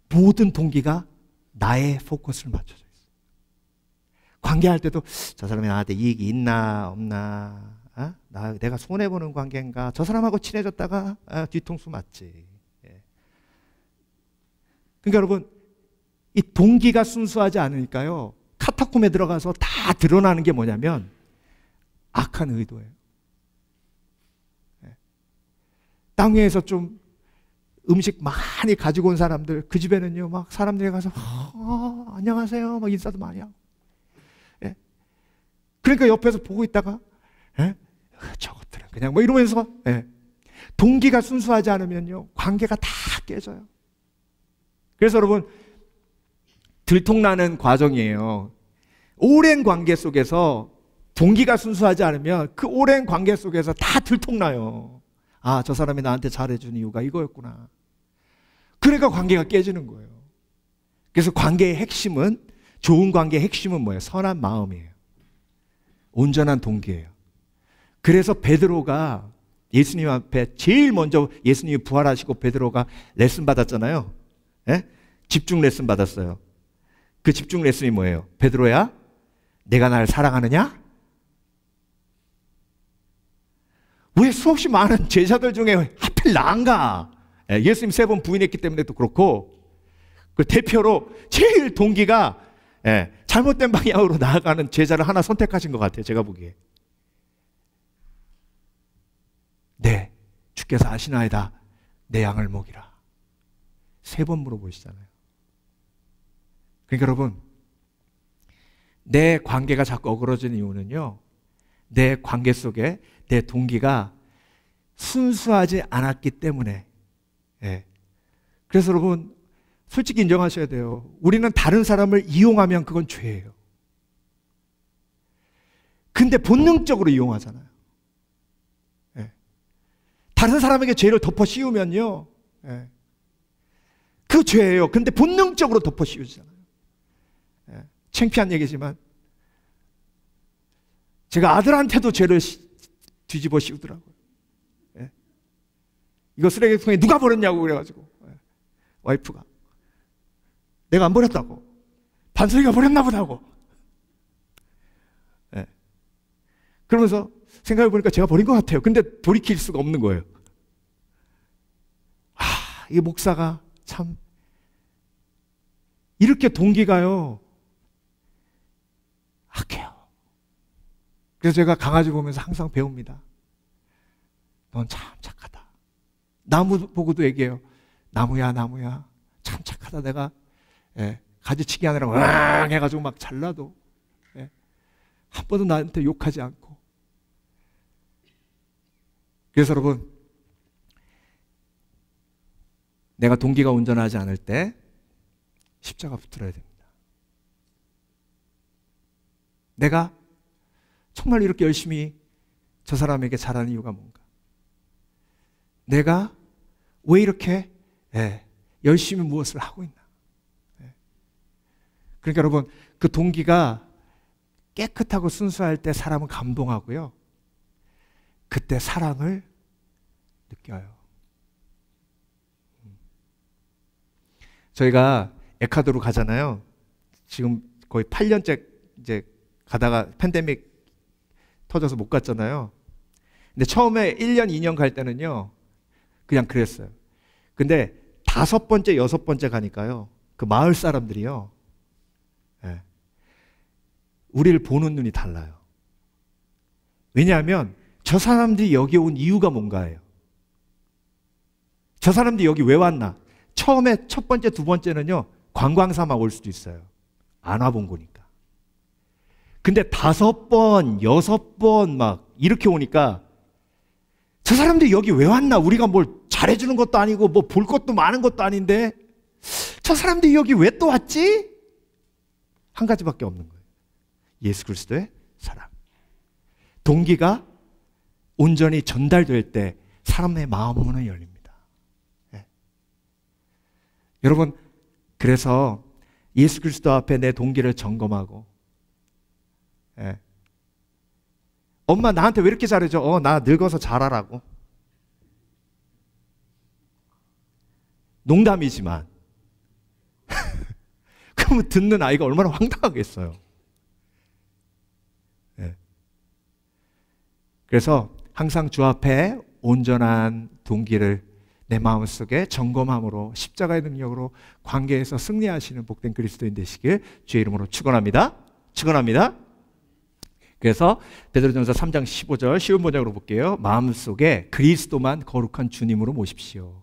S4: 모든 동기가 나의 포커스를 맞춰져 있어요. 관계할 때도 저 사람이 나한테 이익이 있나 없나, 내가 손해보는 관계인가, 저 사람하고 친해졌다가 뒤통수 맞지. 예. 그러니까 여러분, 이 동기가 순수하지 않으니까요, 카타콤에 들어가서 다 드러나는 게 뭐냐면 악한 의도예요. 예. 땅 위에서 좀 음식 많이 가지고 온 사람들, 그 집에는요, 막 사람들이 가서 안녕하세요 막 인사도 많이 하고. 예. 그러니까 옆에서 보고 있다가 저것들은 그냥 뭐 이러면서, 예. 동기가 순수하지 않으면요, 관계가 다 깨져요. 그래서 여러분, 들통나는 과정이에요. 오랜 관계 속에서 동기가 순수하지 않으면 그 오랜 관계 속에서 다 들통나요. 저 사람이 나한테 잘해준 이유가 이거였구나. 그러니까 관계가 깨지는 거예요. 그래서 관계의 핵심은, 좋은 관계의 핵심은 뭐예요? 선한 마음이에요. 온전한 동기예요. 그래서 베드로가 예수님 앞에 제일 먼저, 예수님이 부활하시고 베드로가 레슨 받았잖아요. 예? 집중 레슨 받았어요. 그 집중 레슨이 뭐예요? 베드로야, 내가 나를 사랑하느냐? 왜 수없이 많은 제자들 중에 하필 나인가? 예수님 3번 부인했기 때문에도 그렇고, 그 대표로 제일 동기가 잘못된 방향으로 나아가는 제자를 하나 선택하신 것 같아요. 제가 보기에. 네, 주께서 아시나이다. 내 양을 먹이라. 3번 물어보시잖아요. 그러니까 여러분, 내 관계가 자꾸 어그러지는 이유는요, 내 관계 속에 내 동기가 순수하지 않았기 때문에. 예. 그래서 여러분, 솔직히 인정하셔야 돼요. 우리는 다른 사람을 이용하면 그건 죄예요. 근데 본능적으로 이용하잖아요. 예. 다른 사람에게 죄를 덮어 씌우면요, 예. 그 죄예요. 근데 본능적으로 덮어 씌우잖아요. 예. 창피한 얘기지만 제가 아들한테도 죄를 뒤집어 씌우더라고요. 예. 이거 쓰레기통에 누가 버렸냐고 그래가지고, 와이프가 내가 안 버렸다고, 반석이가 버렸나 보다고. 예. 그러면서 생각해보니까 제가 버린 것 같아요. 근데 돌이킬 수가 없는 거예요. 이 목사가 참 이렇게 동기가요 악해요. 그래서 제가 강아지 보면서 항상 배웁니다. 넌 참 착하다. 나무 보고도 얘기해요. 나무야, 나무야, 참 착하다. 내가 가지치기 하느라 왕 해가지고 막 잘라도 한 번도 나한테 욕하지 않고. 그래서 여러분, 내가 동기가 온전하지 않을 때 십자가 붙들어야 됩니다. 내가 정말 이렇게 열심히 저 사람에게 잘하는 이유가 뭔가? 내가 왜 이렇게 열심히 무엇을 하고 있나? 그러니까 여러분, 그 동기가 깨끗하고 순수할 때 사람은 감동하고요, 그때 사랑을 느껴요. 저희가 에콰도르 가잖아요. 지금 거의 8년째 이제 가다가 팬데믹 터져서 못 갔잖아요. 근데 처음에 1년, 2년 갈 때는요, 그냥 그랬어요. 근데 5번째, 6번째 가니까요, 그 마을 사람들이요, 우리를 보는 눈이 달라요. 왜냐하면 저 사람들이 여기 온 이유가 뭔가예요. 저 사람들이 여기 왜 왔나? 처음에 첫 번째, 두 번째는요, 관광 삼아 올 수도 있어요. 안 와본 거니까. 근데 5번, 6번 막 이렇게 오니까 저 사람들이 여기 왜 왔나? 우리가 뭘 잘해주는 것도 아니고 뭐 볼 것도 많은 것도 아닌데 저 사람들이 여기 왜 또 왔지? 한 가지밖에 없는 거예요. 예수 그리스도의 사랑. 동기가 온전히 전달될 때 사람의 마음 문은 열립니다. 예. 여러분, 그래서 예수 그리스도 앞에 내 동기를 점검하고, 예. 엄마 나한테 왜 이렇게 잘해줘? 나 늙어서 잘하라고. 농담이지만 그러면 듣는 아이가 얼마나 황당하겠어요. 예. 그래서 항상 주 앞에 온전한 동기를 내 마음속에 점검함으로 십자가의 능력으로 관계에서 승리하시는 복된 그리스도인 되시길 주의 이름으로 축원합니다. 축원합니다. 그래서 베드로전서 3장 15절 쉬운 문장으로 볼게요. 마음속에 그리스도만 거룩한 주님으로 모십시오.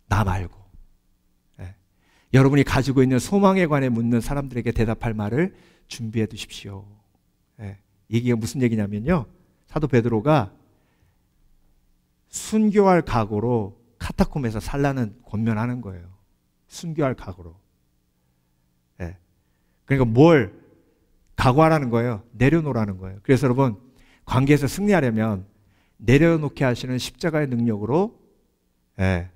S4: 나 말고. 예. 여러분이 가지고 있는 소망에 관해 묻는 사람들에게 대답할 말을 준비해 두십시오. 예. 이게 무슨 얘기냐면요, 사도 베드로가 순교할 각오로 카타콤에서 살라는 권면하는 거예요. 순교할 각오로. 예. 그러니까 뭘 각오하라는 거예요. 내려놓으라는 거예요. 그래서 여러분, 관계에서 승리하려면 내려놓게 하시는 십자가의 능력으로, 예,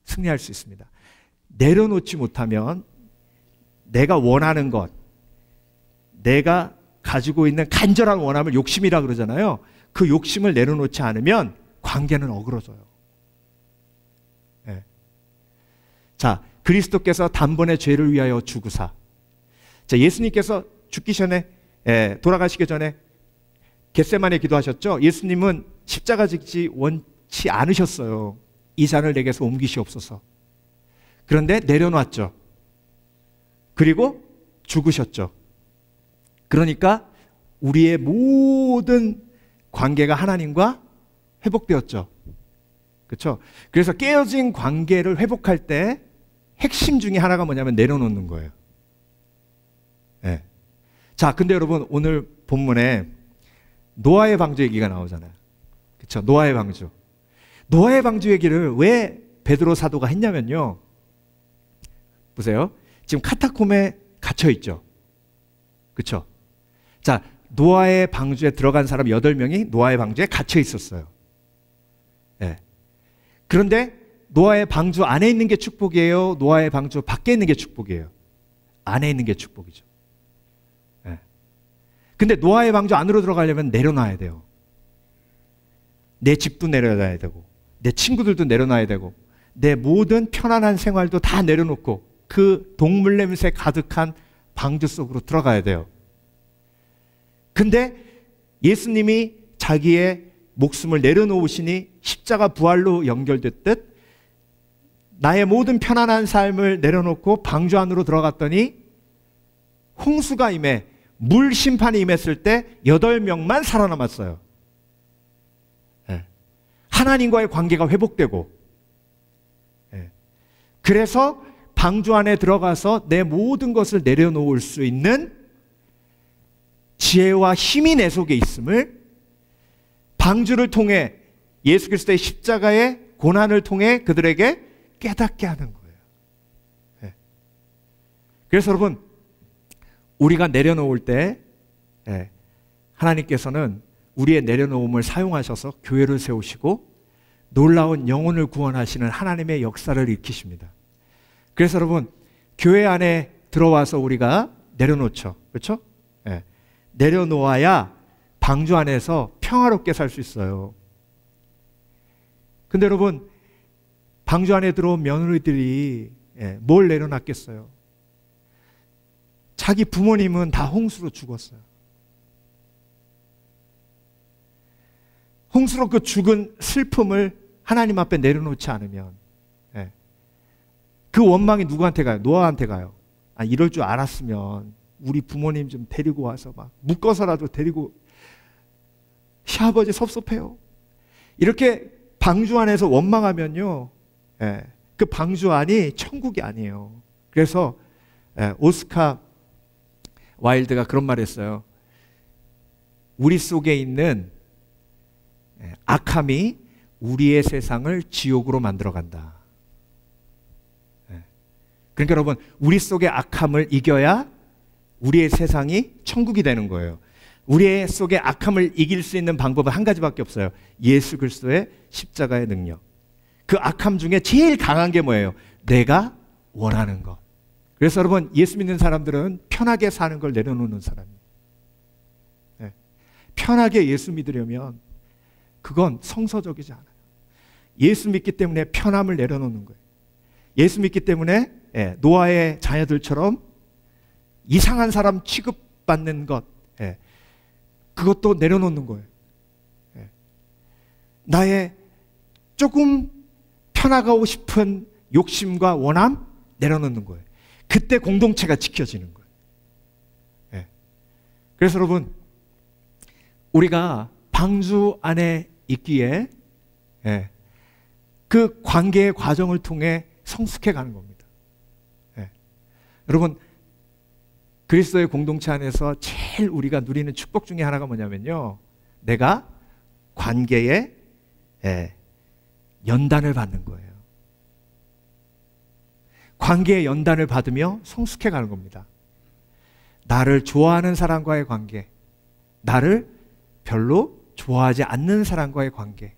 S4: 승리할 수 있습니다. 내려놓지 못하면 내가 원하는 것, 내가 가지고 있는 간절한 원함을 욕심이라 그러잖아요. 그 욕심을 내려놓지 않으면 관계는 어그러져요. 예. 자, 그리스도께서 단번에 죄를 위하여 죽으사. 자, 예수님께서 죽기 전에, 돌아가시기 전에 겟세마네 기도하셨죠? 예수님은 십자가 지기 원치 않으셨어요. 이 잔을 내게서 옮기시옵소서. 그런데 내려놨죠. 그리고 죽으셨죠. 그러니까 우리의 모든 관계가 하나님과 회복되었죠. 그렇죠? 그래서 깨어진 관계를 회복할 때 핵심 중에 하나가 뭐냐면 내려놓는 거예요. 네. 자, 근데 여러분, 오늘 본문에 노아의 방주 얘기가 나오잖아요. 그렇죠? 노아의 방주. 노아의 방주 얘기를 왜 베드로 사도가 했냐면요, 보세요. 지금 카타콤에 갇혀 있죠. 그렇죠? 자, 노아의 방주에 들어간 사람 8명이 노아의 방주에 갇혀 있었어요. 네. 그런데 노아의 방주 안에 있는 게 축복이에요? 노아의 방주 밖에 있는 게 축복이에요? 안에 있는 게 축복이죠. 네. 근데 노아의 방주 안으로 들어가려면 내려놔야 돼요. 내 집도 내려놔야 되고, 내 친구들도 내려놔야 되고, 내 모든 편안한 생활도 다 내려놓고 그 동물 냄새 가득한 방주 속으로 들어가야 돼요. 근데 예수님이 자기의 목숨을 내려놓으시니 십자가 부활로 연결됐듯 나의 모든 편안한 삶을 내려놓고 방주 안으로 들어갔더니 홍수가 임해 물 심판이 임했을 때 8명만 살아남았어요. 네. 하나님과의 관계가 회복되고, 네. 그래서 방주 안에 들어가서 내 모든 것을 내려놓을 수 있는 지혜와 힘이 내 속에 있음을 방주를 통해 예수 그리스도의 십자가의 고난을 통해 그들에게 깨닫게 하는 거예요. 네. 그래서 여러분, 우리가 내려놓을 때, 네, 하나님께서는 우리의 내려놓음을 사용하셔서 교회를 세우시고 놀라운 영혼을 구원하시는 하나님의 역사를 일으키십니다. 그래서 여러분, 교회 안에 들어와서 우리가 내려놓죠. 그렇죠? 네. 내려놓아야 방주 안에서 평화롭게 살 수 있어요. 근데 여러분, 방주 안에 들어온 며느리들이 뭘 내려놨겠어요? 자기 부모님은 다 홍수로 죽었어요. 홍수로 그 죽은 슬픔을 하나님 앞에 내려놓지 않으면, 그 원망이 누구한테 가요? 노아한테 가요. 아, 이럴 줄 알았으면 우리 부모님 좀 데리고 와서 막 묶어서라도 데리고, 시아버지 섭섭해요. 이렇게 방주 안에서 원망하면요, 그 방주 안이 천국이 아니에요. 그래서 오스카 와일드가 그런 말 했어요. 우리 속에 있는 악함이 우리의 세상을 지옥으로 만들어간다. 그러니까 여러분, 우리 속의 악함을 이겨야 우리의 세상이 천국이 되는 거예요. 우리의 속의 악함을 이길 수 있는 방법은 한 가지밖에 없어요. 예수 그리스도의 십자가의 능력. 그 악함 중에 제일 강한 게 뭐예요? 내가 원하는 것. 그래서 여러분, 예수 믿는 사람들은 편하게 사는 걸 내려놓는 사람이에요. 편하게 예수 믿으려면 그건 성서적이지 않아요. 예수 믿기 때문에 편함을 내려놓는 거예요. 예수 믿기 때문에 노아의 자녀들처럼 이상한 사람 취급받는 것, 그것도 내려놓는 거예요. 나의 조금 편하고 싶은 욕심과 원함 내려놓는 거예요. 그때 공동체가 지켜지는 거예요. 그래서 여러분, 우리가 방주 안에 있기에 그 관계의 과정을 통해 성숙해 가는 겁니다. 여러분, 그리스도의 공동체 안에서 제일 우리가 누리는 축복 중에 하나가 뭐냐면요, 내가 관계에 연단을 받는 거예요. 관계의 연단을 받으며 성숙해 가는 겁니다. 나를 좋아하는 사람과의 관계, 나를 별로 좋아하지 않는 사람과의 관계,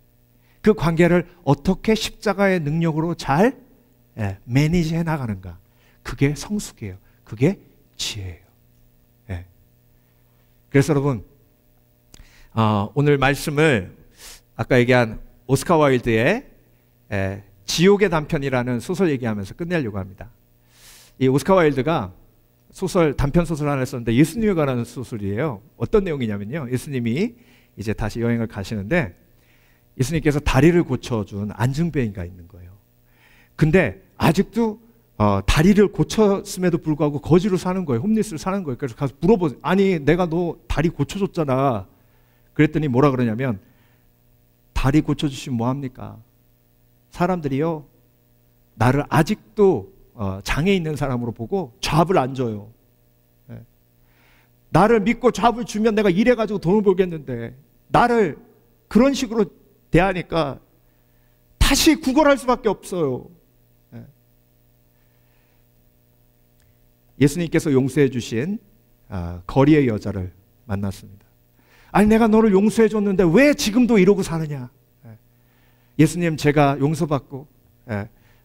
S4: 그 관계를 어떻게 십자가의 능력으로 잘 매니지해 나가는가, 그게 성숙이에요. 그게 지혜예요. 그래서 여러분, 오늘 말씀을 아까 얘기한 오스카 와일드의 지옥의 단편이라는 소설 얘기하면서 끝내려고 합니다. 이 오스카 와일드가 단편 소설 하나 썼는데 예수님에 관한 소설이에요. 어떤 내용이냐면요, 예수님이 이제 다시 여행을 가시는데 예수님께서 다리를 고쳐준 안증뱅이가 있는 거예요. 근데 아직도 다리를 고쳤음에도 불구하고 거지로 사는 거예요. 홈리스로 사는 거예요. 그래서 가서 물어보세요. 아니, 내가 너 다리 고쳐줬잖아. 그랬더니 뭐라 그러냐면, 다리 고쳐주시면 뭐합니까? 사람들이요, 나를 아직도 장애 있는 사람으로 보고 잡을 안 줘요. 나를 믿고 잡을 주면 내가 일해가지고 돈을 벌겠는데 나를 그런 식으로 대하니까 다시 구걸할 수밖에 없어요. 예수님께서 용서해 주신 거리의 여자를 만났습니다. 아니, 내가 너를 용서해 줬는데 왜 지금도 이러고 사느냐. 예수님, 제가 용서받고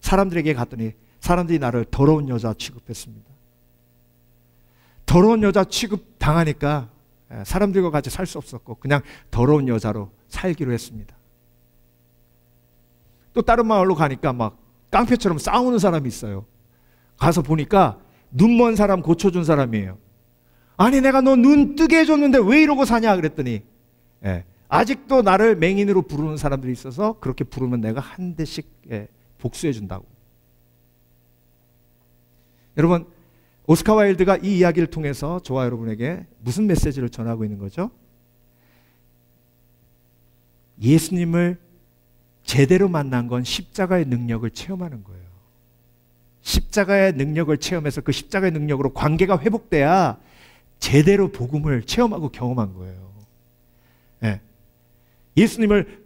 S4: 사람들에게 갔더니 사람들이 나를 더러운 여자 취급했습니다. 더러운 여자 취급 당하니까 사람들과 같이 살 수 없었고 그냥 더러운 여자로 살기로 했습니다. 또 다른 마을로 가니까 막 깡패처럼 싸우는 사람이 있어요. 가서 보니까 눈먼 사람 고쳐준 사람이에요. 아니, 내가 너 눈 뜨게 해줬는데 왜 이러고 사냐 그랬더니 아직도 나를 맹인으로 부르는 사람들이 있어서 그렇게 부르면 내가 한 대씩 복수해 준다고. 여러분, 오스카 와일드가 이 이야기를 통해서 저와 여러분에게 무슨 메시지를 전하고 있는 거죠? 예수님을 제대로 만난 건 십자가의 능력을 체험하는 거예요. 십자가의 능력을 체험해서 그 십자가의 능력으로 관계가 회복돼야 제대로 복음을 체험하고 경험한 거예요. 예수님을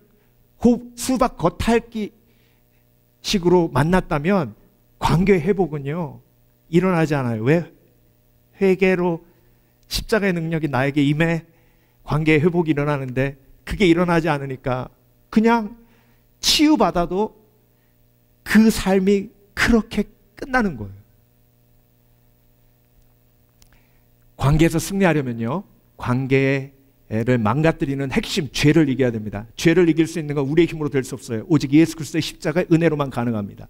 S4: 수박 겉핥기 식으로 만났다면 관계 회복은요 일어나지 않아요. 왜? 회개로 십자가의 능력이 나에게 임해 관계의 회복이 일어나는데 그게 일어나지 않으니까 그냥 치유받아도 그 삶이 그렇게 끝나는 거예요. 관계에서 승리하려면요, 관계를 망가뜨리는 핵심, 죄를 이겨야 됩니다. 죄를 이길 수 있는 건 우리의 힘으로 될 수 없어요. 오직 예수 그리스도의 십자가의 은혜로만 가능합니다.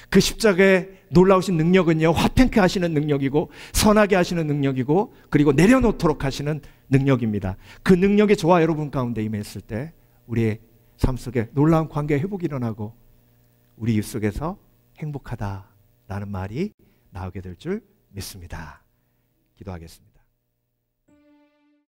S4: 그 십자가의 놀라우신 능력은요, 화평케 하시는 능력이고 선하게 하시는 능력이고 그리고 내려놓도록 하시는 능력입니다. 그 능력이 저와 여러분 가운데 임했을 때 우리의 삶 속에 놀라운 관계 회복이 일어나고 우리 입 속에서 행복하다라는 말이 나오게 될 줄 믿습니다. 기도하겠습니다.